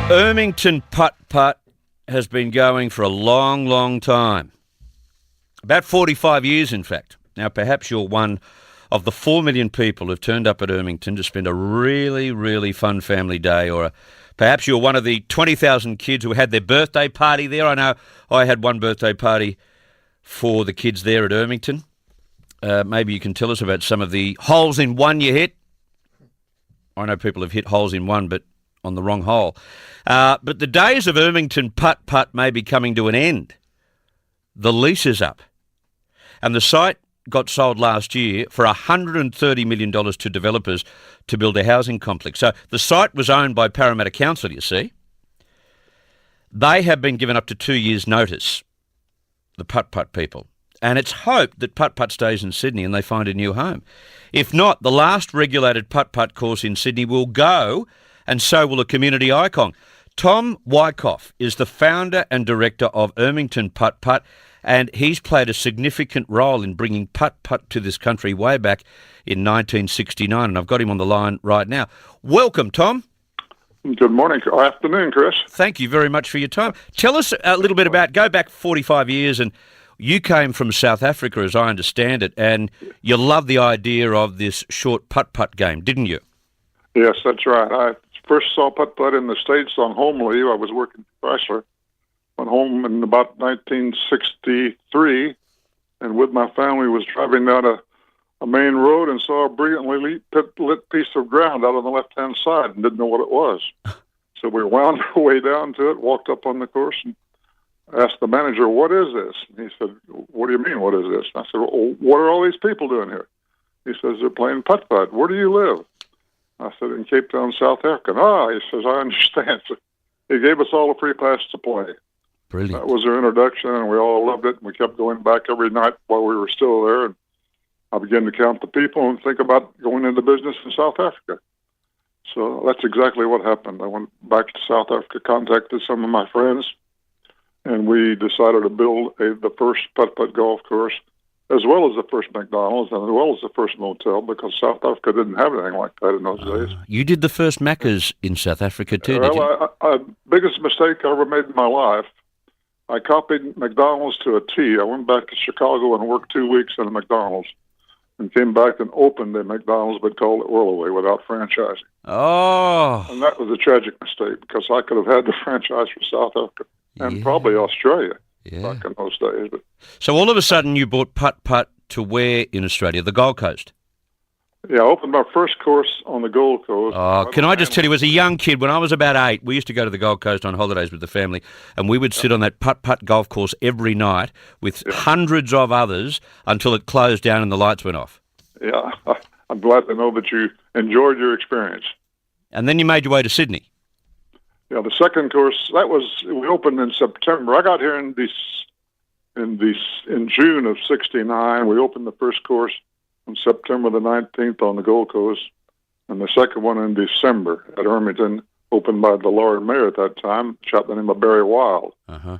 Ermington Putt Putt has been going for a long, long time. About 45 years, in fact. Now, perhaps you're one of the 4 million people who've turned up at Ermington to spend a really, really fun family day, or perhaps you're one of the 20,000 kids who had their birthday party there. I know I had one birthday party for the kids there at Ermington. Maybe you can tell us about some of the holes in one you hit. I know people have hit holes in one, but on the wrong hole. But the days of Ermington Putt Putt may be coming to an end. The lease is up. And the site got sold last year for $130 million to developers to build a housing complex. So the site was owned by Parramatta Council, you see. They have been given up to 2 years' notice, the Putt Putt people. And it's hoped that Putt Putt stays in Sydney and they find a new home. If not, the last regulated Putt Putt course in Sydney will go, and so will a community icon. Tom Wyckoff is the founder and director of Ermington Putt Putt, and he's played a significant role in bringing Putt Putt to this country way back in 1969, and I've got him on the line right now. Welcome, Tom. Good morning. Afternoon, Chris. Thank you very much for your time. Tell us a little bit about, go back 45 years, and you came from South Africa, as I understand it, and you love the idea of this short putt-putt game, didn't you? Yes, that's right. I first saw putt-putt in the States on home leave. I was working for Chrysler. Went home in about 1963, and with my family was driving down a main road and saw a brilliantly lit piece of ground out on the left-hand side and didn't know what it was. So we wound our way down to it, walked up on the course, and asked the manager, "What is this?" And he said, "What do you mean, what is this?" And I said, "Well, what are all these people doing here?" He says, "They're playing putt-putt. Where do you live?" I said, "In Cape Town, South Africa." "Ah," he says, "I understand." So he gave us all a free pass to play. Brilliant. That was our introduction, and we all loved it. And we kept going back every night while we were still there. And I began to count the people and think about going into business in South Africa. So that's exactly what happened. I went back to South Africa, contacted some of my friends, and we decided to build the first putt-putt golf course, as well as the first McDonald's and as well as the first motel, because South Africa didn't have anything like that in those days. You did the first Maccas in South Africa too, did you? Well, biggest mistake I ever made in my life, I copied McDonald's to a T. I went back to Chicago and worked 2 weeks in a McDonald's and came back and opened a McDonald's but called it Whirlaway without franchising. Oh. And that was a tragic mistake because I could have had the franchise for South Africa and probably Australia back in those days. But so all of a sudden you bought Putt Putt to where in Australia? The Gold Coast? yeah, I opened my first course on the Gold Coast. Oh, can I just tell you, as a young kid, when I was about 8, we used to go to the Gold Coast on holidays with the family, and we would sit on that putt-putt golf course every night with hundreds of others until it closed down and the lights went off. Yeah, I'm glad to know that you enjoyed your experience. And then you made your way to Sydney. Yeah, the second course, we opened in September. I got here in June of '69. We opened the first course on September the 19th on the Gold Coast, and the second one in December at Hermington, opened by the Lord Mayor at that time, chap by the name of Barry Wild. Uh-huh.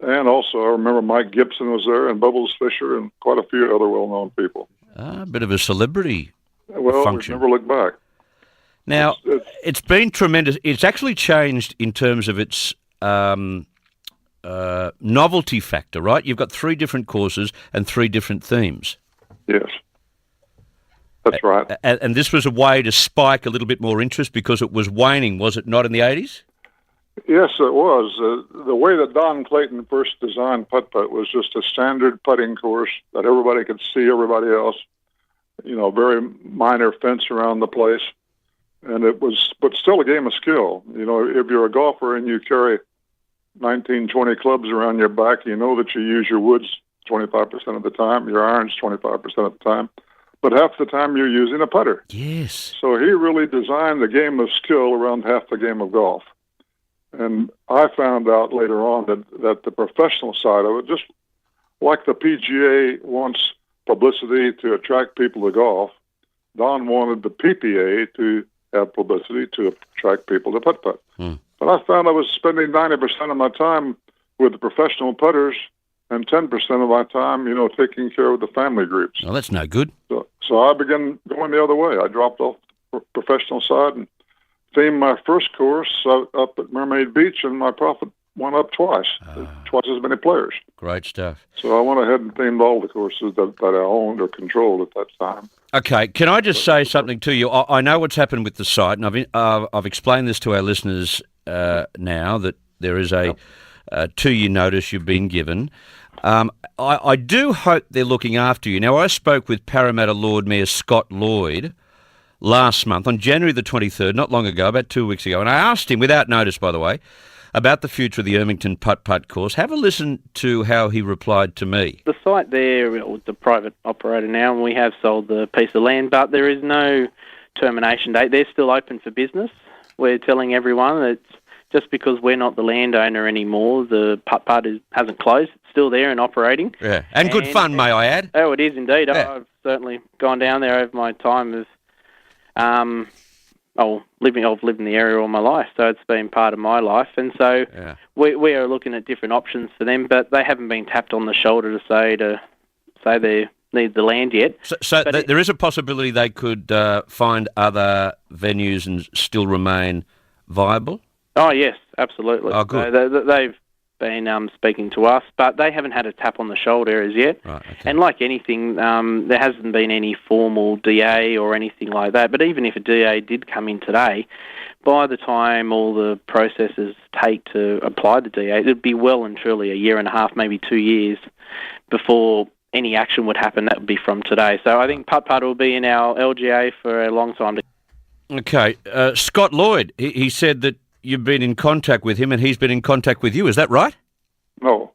And also, I remember Mike Gibson was there, and Bubbles Fisher, and quite a few other well-known people. A bit of a celebrity function. We've never looked back. Now, it's been tremendous. It's actually changed in terms of its novelty factor, right? You've got 3 different courses and 3 different themes. Yes, that's right. And this was a way to spike a little bit more interest because it was waning, was it not, in the 80s? Yes, it was. The way that Don Clayton first designed putt-putt was just a standard putting course that everybody could see everybody else, very minor fence around the place. And it was, but still a game of skill. If you're a golfer and you carry 19, 20 clubs around your back, you know that you use your woods 25% of the time, your irons 25% of the time, but half the time you're using a putter. Yes. So he really designed the game of skill around half the game of golf. And I found out later on that the professional side of it, just like the PGA wants publicity to attract people to golf, Don wanted the PPA to have publicity to attract people to putt-putt. But I found I was spending 90% of my time with the professional putters and 10% of my time, taking care of the family groups. Well, that's no good. So I began going the other way. I dropped off the professional side and themed my first course up at Mermaid Beach, and my profit went up twice as many players. Great stuff. So I went ahead and themed all the courses that I owned or controlled at that time. Okay, can I just say something to you? I know what's happened with the site, and I've explained this to our listeners now, that there is a 2-year notice you've been given. I do hope they're looking after you. Now, I spoke with Parramatta Lord Mayor Scott Lloyd last month, on January the 23rd, not long ago, about 2 weeks ago, and I asked him, without notice, by the way, about the future of the Ermington Putt Putt course. Have a listen to how he replied to me. The site there is a private operator now, and we have sold the piece of land, but there is no termination date. They're still open for business. We're telling everyone that just because we're not the landowner anymore, the Putt Putt hasn't closed. It's still there and operating. Yeah, and good fun, may I add. Oh, it is indeed. Yeah. I've certainly gone down there over my time of I've lived in the area all my life, so it's been part of my life. And so we are looking at different options for them, but they haven't been tapped on the shoulder to say they need the land yet. So there is a possibility they could find other venues and still remain viable? Oh, yes, absolutely. Oh, good. So they've been speaking to us, but they haven't had a tap on the shoulder as yet. Right, okay. And like anything, there hasn't been any formal DA or anything like that. But even if a DA did come in today, by the time all the processes take to apply the DA, it'd be well and truly a year and a half, maybe 2 years, before any action would happen. That would be from today. So I think Putt Putt will be in our LGA for a long time. Okay. Scott Lloyd, he said that you've been in contact with him and he's been in contact with you. Is that right? No.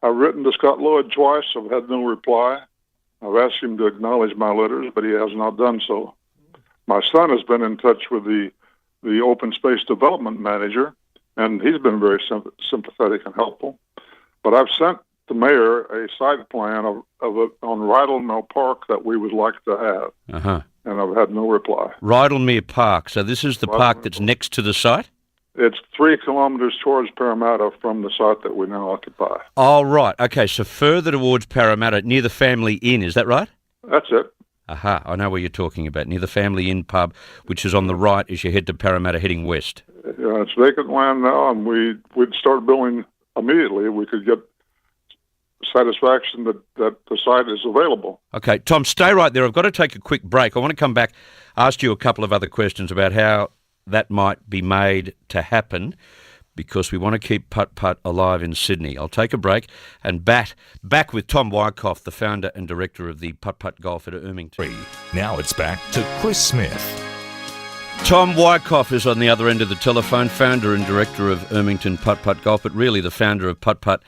I've written to Scott Lloyd twice. I've had no reply. I've asked him to acknowledge my letters, but he has not done so. My son has been in touch with the open space development manager, and he's been very sympathetic and helpful. But I've sent the mayor a site plan on Ryde Park that we would like to have. Uh-huh. And I've had no reply. Rydalmere Park. So this is the park that's next to the site? It's 3 kilometres towards Parramatta from the site that we now occupy. Oh, right. Okay, so further towards Parramatta, near the Family Inn, is that right? That's it. Aha, I know where you're talking about, near the Family Inn pub, which is on the right as you head to Parramatta heading west. Yeah, it's vacant land now, and we'd start building immediately. We could get satisfaction that the site is available. Okay, Tom, stay right there. I've got to take a quick break. I want to come back, ask you a couple of other questions about how that might be made to happen, because we want to keep Putt Putt alive in Sydney. I'll take a break and back with Tom Wyckoff, the founder and director of the Putt Putt Golf at Ermington. Now it's back to Chris Smith. Tom Wyckoff is on the other end of the telephone, founder and director of Ermington Putt Putt Golf, but really the founder of Putt Putt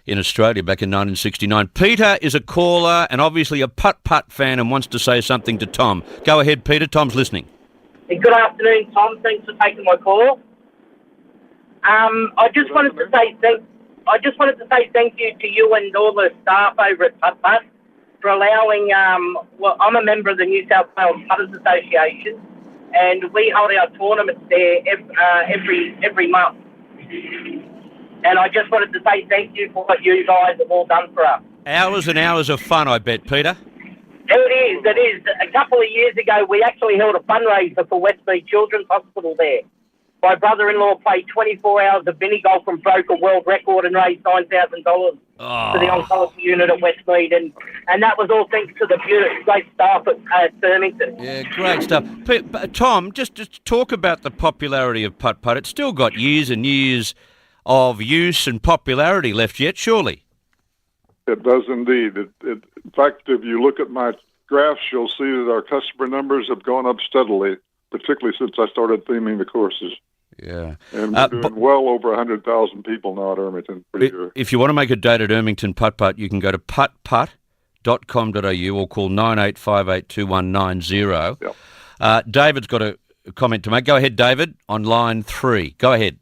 in Australia back in 1969. Peter is a caller and obviously a Putt Putt fan and wants to say something to Tom. Go ahead, Peter. Tom's listening. Hey, good afternoon, Tom. Thanks for taking my call. I just wanted to say thank you to you and all the staff over at Putt Putt for allowing. I'm a member of the New South Wales Putters Association, and we hold our tournaments there every month. And I just wanted to say thank you for what you guys have all done for us. Hours and hours of fun, I bet, Peter. It is. A couple of years ago, we actually held a fundraiser for Westmead Children's Hospital there. My brother-in-law played 24 hours of mini golf and broke a world record and raised $9,000 for the oncology unit at Westmead. And that was all thanks to the great staff at Hermington. Yeah, great stuff. Tom, just talk about the popularity of Putt Putt. It's still got years and years of use and popularity left yet, surely. It does indeed. In fact, if you look at my graphs, you'll see that our customer numbers have gone up steadily, particularly since I started theming the courses. Yeah. And we're doing well over 100,000 people now at Ermington per year. If you want to make a date at Ermington Putt Putt, you can go to puttputt.com.au or call 98582190. Yep. David's got a comment to make. Go ahead, David, on line 3. Go ahead.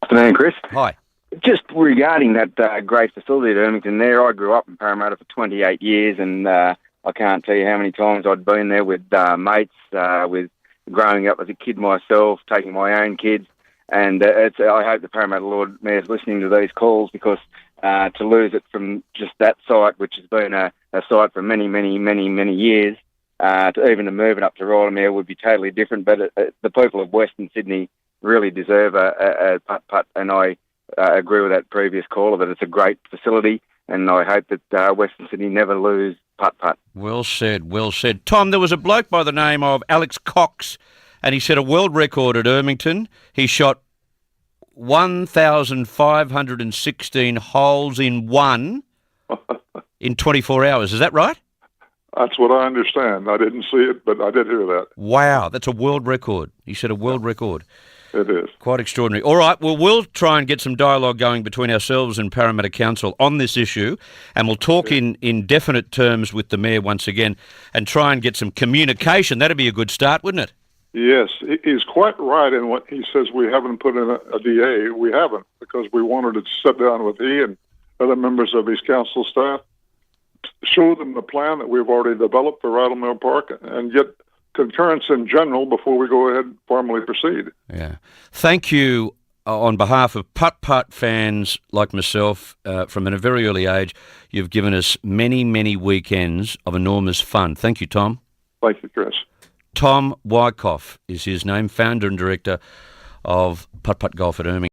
Afternoon, Chris. Hi. Just regarding that great facility at Ermington there, I grew up in Parramatta for 28 years, and I can't tell you how many times I'd been there with mates, with growing up as a kid myself, taking my own kids, and I hope the Parramatta Lord Mayor's listening to these calls, because to lose it from just that site, which has been a site for many, many, many, many years, to move it up to Rydalmere would be totally different. But the people of Western Sydney really deserve a Putt Putt, and I agree with that previous caller that it's a great facility, and I hope that Western Sydney never lose Putt Putt. Well said, well said. Tom, there was a bloke by the name of Alex Cox, and he set a world record at Ermington. He shot 1,516 holes in 24 hours. Is that right? That's what I understand. I didn't see it, but I did hear that. Wow, that's a world record. He set a world record. It is. Quite extraordinary. All right, well, we'll try and get some dialogue going between ourselves and Parramatta Council on this issue, and we'll talk in definite terms with the Mayor once again and try and get some communication. That'd be a good start, wouldn't it? Yes, he's quite right in what he says. We haven't put in a DA. We haven't, because we wanted to sit down with he and other members of his council staff, show them the plan that we've already developed for Rydalmere Park, and get concurrence in general before we go ahead and formally proceed. Yeah. Thank you on behalf of Putt Putt fans like myself. From a very early age, you've given us many, many weekends of enormous fun. Thank you, Tom. Thank you, Chris. Tom Wyckoff is his name, founder and director of Putt Putt Golf at Ermington.